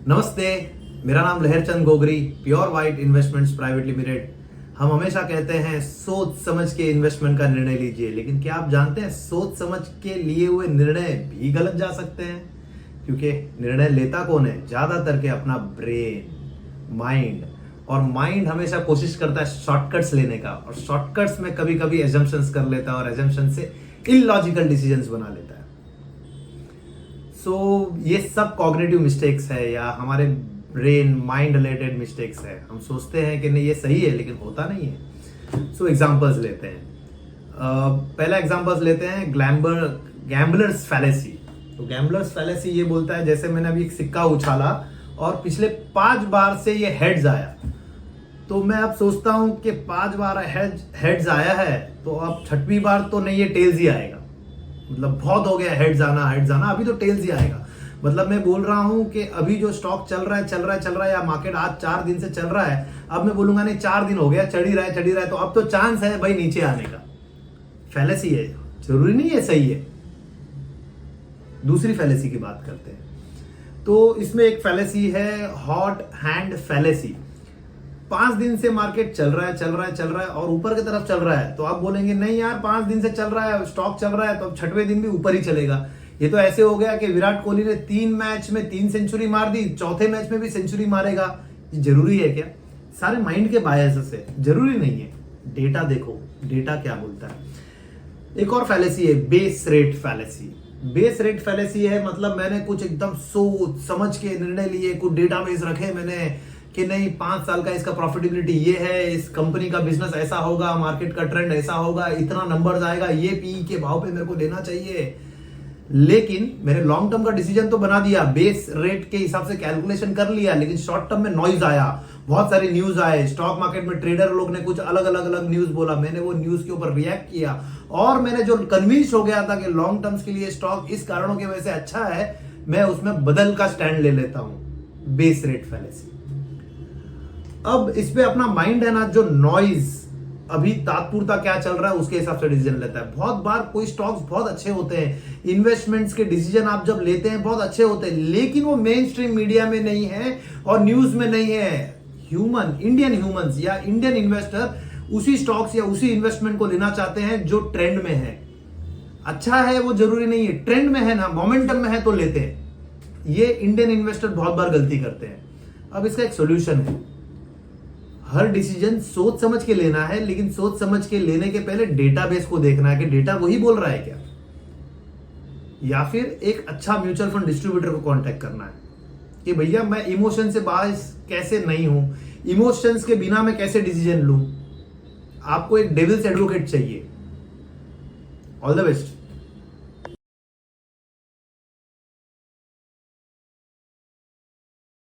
नमस्ते, मेरा नाम Laharchand Gogri, pure white investments private limited. हम हमेशा कहते हैं सोच समझ के इन्वेस्टमेंट का निर्णय लीजिए, लेकिन क्या आप जानते हैं सोच समझ के लिए हुए निर्णय भी गलत जा सकते हैं? क्योंकि निर्णय लेता कौन है? ज्यादातर के अपना ब्रेन, माइंड। और माइंड हमेशा कोशिश करता है शॉर्टकट्स लेने का, और शॉर्टकट्स में कभी कभी एजम्पशंस कर लेता है और एजम्पशन से इलॉजिकल डिसीजंस बना लेता है। ये सब कॉग्निटिव मिस्टेक्स है या हमारे ब्रेन माइंड रिलेटेड मिस्टेक्स है। हम सोचते हैं कि नहीं ये सही है, लेकिन होता नहीं है। एग्जांपल्स लेते हैं। पहला एग्जांपल्स लेते हैं गैम्बलर्स फैलेसी। तो गैम्बलर्स फैलेसी ये बोलता है, जैसे मैंने अभी एक सिक्का उछाला और पिछले 5 बार से ये हेड्स आया, तो मैं अब सोचता हूं कि 5 बार हेड्स आया है, तो अब 6वीं बार तो नहीं, ये टेल्स ही आएगा। मतलब बहुत हो गया हेड्स आना, अभी तो टेल्स ही आएगा। मतलब मैं बोल रहा हूं कि अभी जो स्टॉक चल रहा है या मार्केट आज 4 दिन से चल रहा है, अब मैं बोलूंगा नहीं 4 दिन हो गया चढ़ ही रहा है, तो अब तो चांस है भाई नीचे आने का। फैलेसी है, जरूरी नहीं है सही है। दूसरी फैलेसी की बात करते हैं। तो इसमें एक फैलेसी है हॉट हैंड फैलेसी। 5 दिन से मार्केट चल रहा है और ऊपर की तरफ चल रहा है, तो आप बोलेंगे नहीं यार 5 दिन से चल रहा है, स्टॉक चल रहा है, तो 6वें दिन भी ऊपर ही चलेगा। ये तो ऐसे हो गया कि विराट कोहली ने 3 मैच में 3 सेंचुरी मार दी, चौथे मैच में भी सेंचुरी मारेगा। ये जरूरी है क्या? सारे माइंड के बायस से जरूरी नहीं है। डेटा देखो, डेटा क्या बोलता है। एक और फैलेसी है base rate fallacy. Base rate fallacy है मतलब मैंने कुछ एकदम सोच समझ के निर्णय लिए, कुछ डेटाबेस रखे मैंने कि नहीं 5 साल का इसका प्रॉफिटेबिलिटी ये है, इस कंपनी का बिजनेस ऐसा होगा, मार्केट का ट्रेंड ऐसा होगा, इतना नंबर्स आएगा, ये पीई के भाव पे मेरे को लेना चाहिए। लेकिन मैंने लॉन्ग टर्म का डिसीजन तो बना दिया, बेस रेट के हिसाब से कैलकुलेशन कर लिया, लेकिन शॉर्ट टर्म में नॉइज आया, बहुत सारी न्यूज आए, स्टॉक मार्केट में ट्रेडर लोग ने कुछ अलग न्यूज बोला, मैंने वो न्यूज के ऊपर रिएक्ट किया और मैंने जो कन्विंस हो गया था कि लॉन्ग टर्म्स के लिए स्टॉक इस कारणों की वजह से अच्छा है, मैं उसमें बदल का स्टैंड ले लेता हूं। Base rate fallacy. अब इस पे अपना माइंड है ना, जो नॉइज अभी तात्पुरता क्या चल रहा है उसके हिसाब से डिसीजन लेता है। बहुत बार कोई स्टॉक्स बहुत अच्छे होते हैं, इन्वेस्टमेंट्स के डिसीजन आप जब लेते हैं बहुत अच्छे होते हैं, लेकिन वो मेन स्ट्रीम मीडिया में नहीं है और न्यूज में नहीं है। इंडियन ह्यूमंस या इंडियन इन्वेस्टर उसी स्टॉक्स या उसी इन्वेस्टमेंट को लेना चाहते हैं जो ट्रेंड में है। अच्छा है वो जरूरी नहीं है, ट्रेंड में है ना, मोमेंटम में है तो लेते हैं। ये इंडियन इन्वेस्टर बहुत बार गलती करते हैं। अब इसका एक सोल्यूशन है। हर डिसीजन सोच समझ के लेना है, लेकिन सोच समझ के लेने के पहले डेटाबेस को देखना है कि डेटा वही बोल रहा है क्या, या फिर एक अच्छा म्यूचुअल फंड डिस्ट्रीब्यूटर को कांटेक्ट करना है कि भैया मैं इमोशन से बायस कैसे नहीं हूं, इमोशंस के बिना मैं कैसे डिसीजन लूं। आपको एक डेविल्स एडवोकेट चाहिए। All the best.